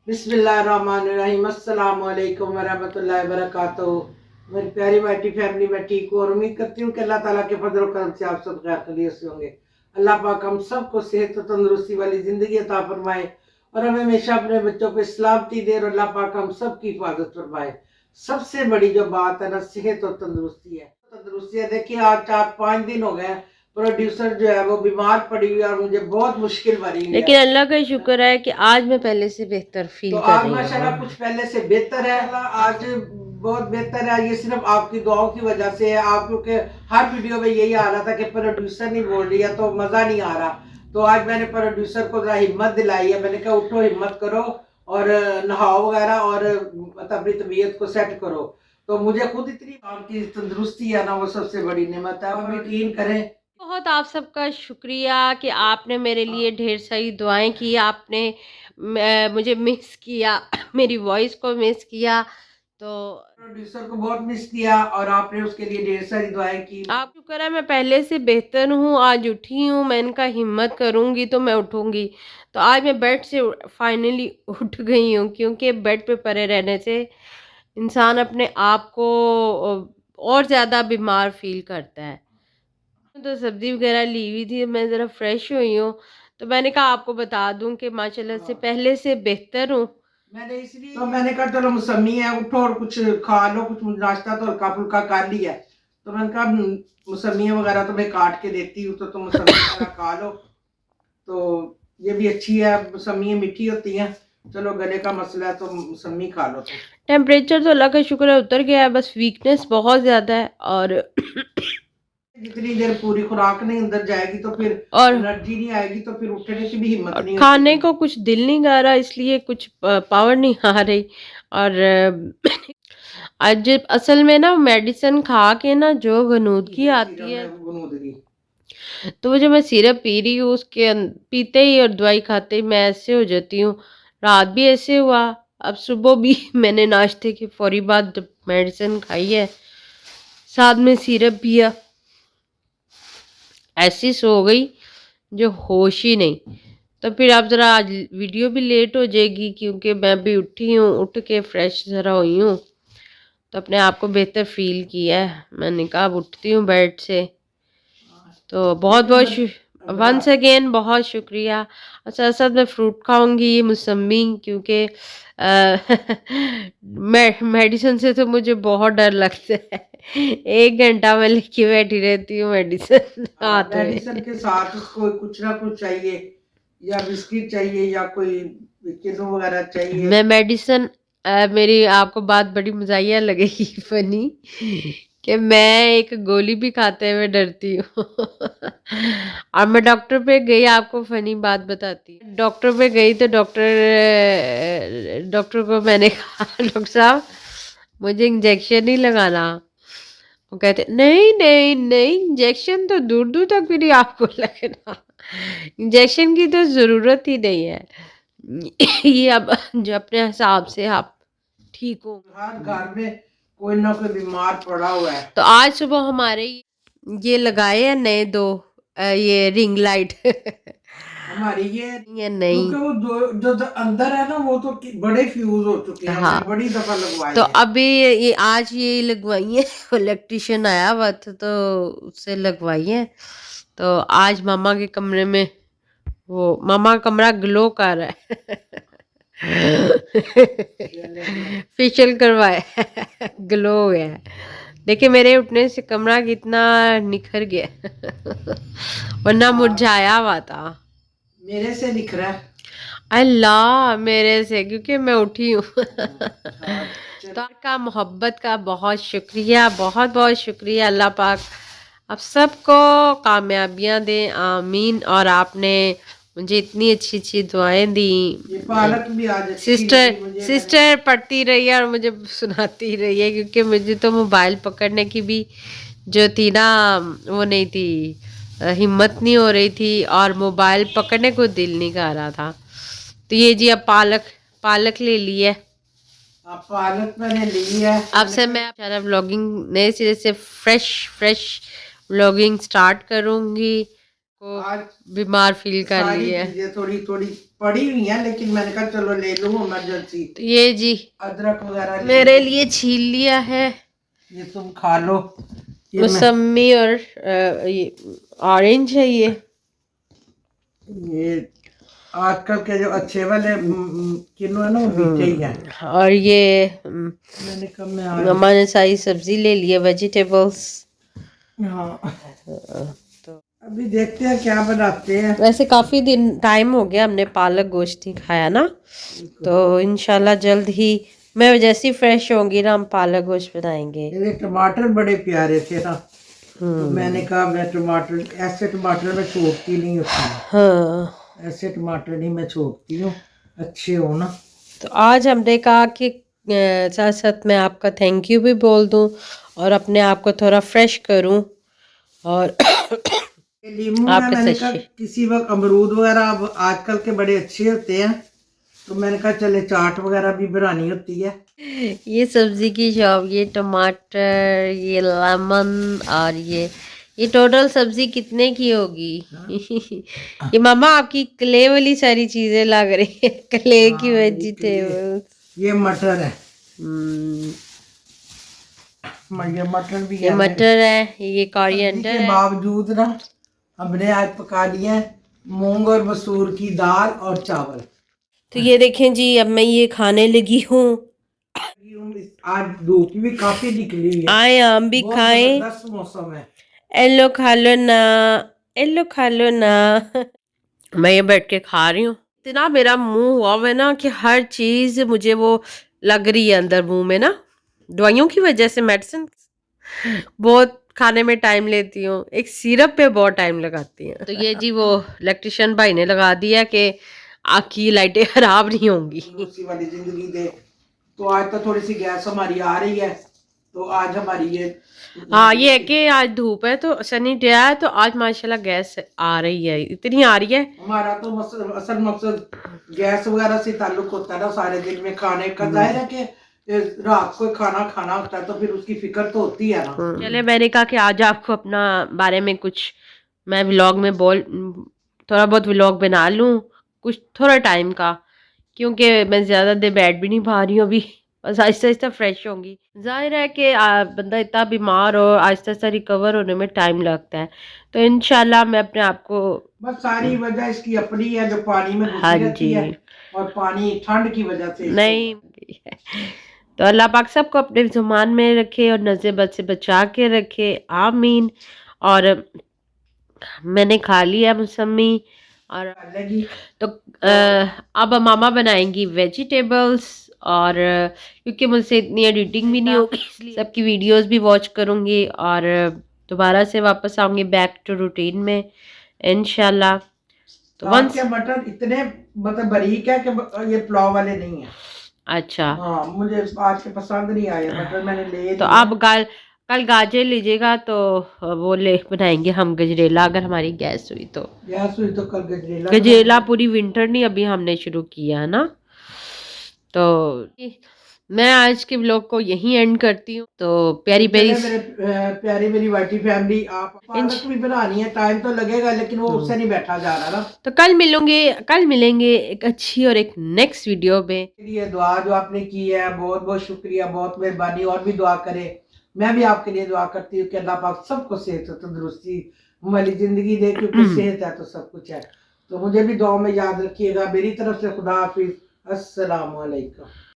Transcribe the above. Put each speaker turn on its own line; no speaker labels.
बिस्मिल्लाहिर्रहमानिर्रहीम अस्सलाम वालेकुम वरहमतुल्लाहि वबरकातुहू। मेरी प्यारी वाइटी फैमिली में ठीक हूँ और उम्मीद करती हूँ कि अल्लाह ताला के फजल करम से आप सब खैर खैरियत से होंगे। अल्लाह पाक हम सबको सेहत और तंदुरुस्ती वाली ज़िंदगी अता फरमाए और हमें हमेशा अपने बच्चों पे सलामती दे और अल्लाह पाक हम सब की हिफाजत फरमाए। सबसे बड़ी जो बात है ना, सेहत और तंदुरुस्ती है। तंदुरुस्ती है, देखिए आज 4-5 दिन हो गए प्रोड्यूसर जो है वो बीमार पड़ी हुई है और मुझे बहुत मुश्किल भरी हुई है।
लेकिन अल्लाह का शुक्र है कि आज मैं पहले से बेहतर
तो
फील कर
आज
रही
माशाल्लाह
हूँ।
कुछ पहले से बेहतर है। आज बहुत बेहतर है। ये सिर्फ आपकी दुआओं की वजह से है। आप क्योंकि हर वीडियो में यही आ रहा था कि प्रोड्यूसर नहीं बोल रही है तो मज़ा नहीं आ रहा। तो आज मैंने प्रोड्यूसर को जरा हिम्मत दिलाई है। मैंने कहा उठो, हिम्मत करो और नहाओ वगैरह और अपनी तबीयत को सेट करो। तो मुझे खुद इतनी आपकी तंदुरुस्ती है ना, वो सबसे बड़ी नेमत है। आप यकीन करें।
बहुत आप सबका शुक्रिया कि आपने मेरे लिए ढेर सारी दुआएं की। आपने मुझे मिस किया मेरी वॉइस को मिस किया। तो
प्रोड्यूसर को बहुत मिस किया और आपने उसके लिए ढेर सारी दुआएं की।
आप शुक्र है मैं पहले से बेहतर हूँ। आज उठी हूँ, मैंने कहा हिम्मत करूँगी तो मैं उठूँगी। तो आज मैं बेड से फाइनली उठ गई हूँ, क्योंकि बेड पे पड़े रहने से इंसान अपने आप को और ज़्यादा बीमार फील करता है। तो सब्ज़ी वग़ैरह ली हुई थी, मैं ज़रा फ्रेश हुई हूँ, तो मैंने कहा आपको बता दूँ कि माशाल्लाह से पहले से बेहतर हूँ।
मैंने इसलिए तो मैंने कहा चलो मौसमी है, उठो और कुछ खा लो, कुछ नाश्ता तो हल्का फुल्का कर लिया। तो मैंने कहा मौसमियाँ वगैरह तो मैं काट के देती हूँ तो तुम मौसमी वगैरह खा लो। तो ये भी अच्छी है, मौसमियाँ मीठी होती हैं। चलो गले का मसला है तो मौसमी खा लो तुम।
टेम्परेचर तो अल्लाह का शुक्र है उतर गया है, बस वीकनेस बहुत ज़्यादा है। और
जितनी देर पूरी खुराक नहीं अंदर जाएगी तो फिर
और
एनर्जी नहीं आएगी, तो फिर उठने की भी हिम्मत
और
नहीं होती।
खाने को कुछ दिल नहीं कर रहा, इसलिए कुछ पावर नहीं आ रही। और आज असल में ना मेडिसिन खा के ना जो गनूदगी आती है, तो वो जो मैं सिरप पी रही हूँ उसके पीते ही और दवाई खाते ही मैं ऐसे हो जाती हूँ। रात भी ऐसे हुआ, अब सुबह भी मैंने नाश्ते के फौरी बाद जब मेडिसिन खाई है, साथ में सिरप पिया, ऐसी सो गई जो होश ही नहीं। तो फिर अब ज़रा आज वीडियो भी लेट हो जाएगी, क्योंकि मैं भी उठी हूँ, उठ के फ्रेश ज़रा हुई हूँ, तो अपने आप को बेहतर फील किया है। मैंने कहा अब उठती हूँ बेड से। तो बहुत बहुत वंस अगेन बहुत शुक्रिया। और साथ साथ मैं फ्रूट खाऊंगी, ये मौसमी, क्योंकि मेडिसिन से तो मुझे बहुत डर लगता है। 1 घंटा मैं लेके बैठी रहती हूँ मेडिसिन हाथ में।
मेडिसिन के साथ उसको कुछ ना कुछ चाहिए, या बिस्किट चाहिए या कोई किनो वगैरह चाहिए।
मैं मेडिसिन मेरी आपको बात बड़ी मज़ाहिया लगेगी, फनी, कि मैं एक गोली भी खाते हुए डरती हूँ। और मैं डॉक्टर पे गई, आपको फनी बात बताती हूँ। डॉक्टर पे गई तो डॉक्टर को मैंने कहा डॉक्टर साहब मुझे इंजेक्शन नहीं लगाना। वो कहते नहीं नहीं नहीं, इंजेक्शन तो दूर दूर तक भी नहीं आपको लगना, इंजेक्शन की तो ज़रूरत ही नहीं है। ये अब जो अपने हिसाब से आप ठीक हो।
हर घर में कोई ना कोई बीमार पड़ा हुआ है।
तो आज सुबह हमारे ये लगाए हैं नए दो ये रिंग लाइट।
हमारी
ये नहीं।
क्योंकि वो जो अंदर है ना वो तो बड़े फ्यूज हो चुके हैं, हमने
हाँ,
बड़ी दफा लगवाए
तो
हैं।
अभी ये आज ये लगवाई है, इलेक्ट्रिशियन आया हुआ था तो उससे लगवाई है। तो आज मामा के कमरे में, वो मामा का कमरा ग्लो कर रहा है। फेशियल करवाया, ग्लो हो गया है। देखिए मेरे उठने से कमरा कितना निखर गया, वरना मुरझाया हुआ था।
मेरे से दिख रहा है।
अल्लाह मेरे से, क्योंकि मैं उठी हूँ। तो आपका मोहब्बत का बहुत शुक्रिया, बहुत बहुत शुक्रिया। अल्लाह पाक आप सबको कामयाबियाँ दें, आमीन। और आपने मुझे इतनी अच्छी अच्छी दुआएं दी।
ये पालक भी आज अच्छी
सिस्टर
लगी मुझे।
सिस्टर पढ़ती रही है और मुझे सुनाती रही है, क्योंकि मुझे तो मोबाइल पकड़ने की भी जो थी ना, वो नहीं थी, हिम्मत नहीं हो रही थी और मोबाइल पकड़ने को दिल नहीं कर रहा था। तो ये जी अब पालक पालक ले ली है।
अब पालक मैंने ली है।
अब से मैं सारा व्लॉगिंग नए सिरे से फ्रेश फ्रेश व्लॉगिंग स्टार्ट करूँगी।
आज
बीमार फील कर
सारी
लिया है।
चीजें थोड़ी थोड़ी पड़ी हुई हैं, लेकिन मैंने कहा चलो ले लूं इमरजेंसी।
तो ये जी
अदरक वगैरह
मेरे लिए छील लिया है,
ये तुम खा लो। ये
मौसमी और ये ऑरेंज है ये
आजकल के जो अच्छे वाले किलो है ना वो बीते ही है।
और ये
मैंने कहा मैं आज
मम्मा ने सारी सब्जी ले ली है, वेजिटेबल्स।
हाँ
तो
अभी देखते हैं क्या बनाते हैं।
वैसे काफ़ी दिन टाइम हो गया हमने पालक गोश्त नहीं खाया ना, तो इंशाल्लाह जल्द ही मैं जैसी फ्रेश होंगी ना हम पालक गोश्त बनाएंगे।
ये टमाटर बड़े प्यारे थे ना, तो मैंने कहा मैं टमाटर ऐसे टमाटर में छोड़ती नहीं होती,
हाँ,
ऐसे टमाटर नहीं मैं छोड़ती हूँ, अच्छे हो ना।
तो आज हमने कहा कि साथ साथ मैं आपका थैंक यू भी बोल दूं और अपने आप को थोड़ा फ्रेश करूं। और
लीमू में
आपका
मैंने
सच
कहा
है।
किसी वक्त अमरूद वगैरह अब आजकल के बड़े अच्छे होते हैं, तो मैंने कहा चले चाट वगैरह भी बनानी होती है।
ये सब्जी की शॉप, ये टमाटर, ये लेमन और ये टोटल सब्जी कितने की होगी? ये मामा आपकी क्ले वाली सारी चीजें लग रही है, क्ले की
हाँ,
वेजिटेबल्स।
ये मटर है,
हम्म,
ये मटर भी
ये
है।
मटर है, ये
सब्जी
कोरिएंडर
के
है।
बावजूद ना हमने आज पका लिए हैं मूंग और मसूर की दाल और चावल।
तो ये देखें जी, अब मैं ये खाने लगी हूँ।
आज धूप भी काफी निकली हुई है,
आए आम भी
बहुत
खाएं।
जबरदस्त मौसम है।
एलो खा लो ना, एलो खा लो ना। मैं ये बैठ के खा रही हूँ। इतना मेरा मुंह हुआ है ना कि हर चीज मुझे वो लग रही है अंदर मुंह में ना, दवाइयों की वजह से, मेडिसिन बहुत खाने में टाइम लेती हूँ, एक सिरप पे बहुत टाइम लगाती हैं। तो ये जी वो इलेक्ट्रिशियन भाई ने लगा दिया कि आँखी लाइटें खराब नहीं होंगी।
उसी वाली जिंदगी दे। तो आज तो थोड़ी सी गैस हमारी आ रही है, तो आज हमारी ये
हाँ, ये है कि आज धूप है तो सनी डे है, तो आज माशाल्लाह गैस आ रही है, इतनी आ रही है।
हमारा तो असल मकसद गैस वगैरह से ताल्लुक होता है ना, सारे दिन में खाने का। जाहिर है कि रात को खाना खाना होता है तो फिर उसकी फिक्र तो होती है ना।
चले, मैंने कहा कि आज आपको अपना बारे में कुछ मैं व्लॉग में थोड़ा बहुत व्लॉग बना लूँ कुछ थोड़ा टाइम का, क्योंकि मैं ज़्यादा देर बैठ भी नहीं पा रही हूँ अभी, बस आहिस्ता आहिस्ता फ्रेश होंगी। जाहिर है कि बंदा इतना बीमार हो, आहिस्ता आहिस्ता रिकवर होने में टाइम लगता है, तो इंशाल्लाह मैं अपने आप को।
बस सारी वजह इसकी अपनी है जो पानी में घुसी
हाँ
रहती
जी,
है, और पानी ठंड की वजह से
नहीं तो अल्लाह पाक सबको अपने ज़ुबान में रखे और नज़र बद से बचा के रखे, आमीन। और मैंने खा लिया मौसमी, और
लगी।
तो अब मामा बनाएंगी वेजिटेबल्स, और क्योंकि मुझसे इतनी एडिटिंग भी नहीं होगी इसलिए सबकी वीडियोस भी वॉच करूँगी, और दोबारा से वापस आऊँगी बैक टू रूटीन में इंशाल्लाह। तो
आज के मटर इतने मतलब बारीक है कि ये पुलाव वाले नहीं है।
अच्छा,
हाँ, मुझे आज के पसंद नहीं आए मटर, मैंने ले
तो
लिए।
आप कल गाजर लीजिएगा तो वो ले बनाएंगे हम गजरेला, अगर हमारी गैस हुई तो।
गैस हुई तो कल गजरेला
गजरेला पूरी विंटर नहीं अभी हमने शुरू किया है ना। तो मैं आज के व्लॉग को यहीं एंड करती हूँ। तो प्यारी प्यारी
मेरे प्यारी मेरी वाइटी फैमिली, आप पालक भी बनानी है, टाइम तो लगेगा लेकिन वो उससे नहीं बैठा जा रहा ना।
तो कल मिलेंगे एक अच्छी और एक नेक्स्ट वीडियो में।
ये दुआ जो आपने की है बहुत बहुत शुक्रिया, बहुत मेहरबानी, और भी दुआ करें। मैं भी आपके लिए दुआ करती हूँ कि अल्लाह पाक सबको सेहत तंदुरुस्ती वाली जिंदगी दे, क्योंकि सेहत है तो सब कुछ है। तो मुझे भी दुआ में याद रखिएगा। मेरी तरफ से खुदा हाफिज, अस्सलाम वालेकुम।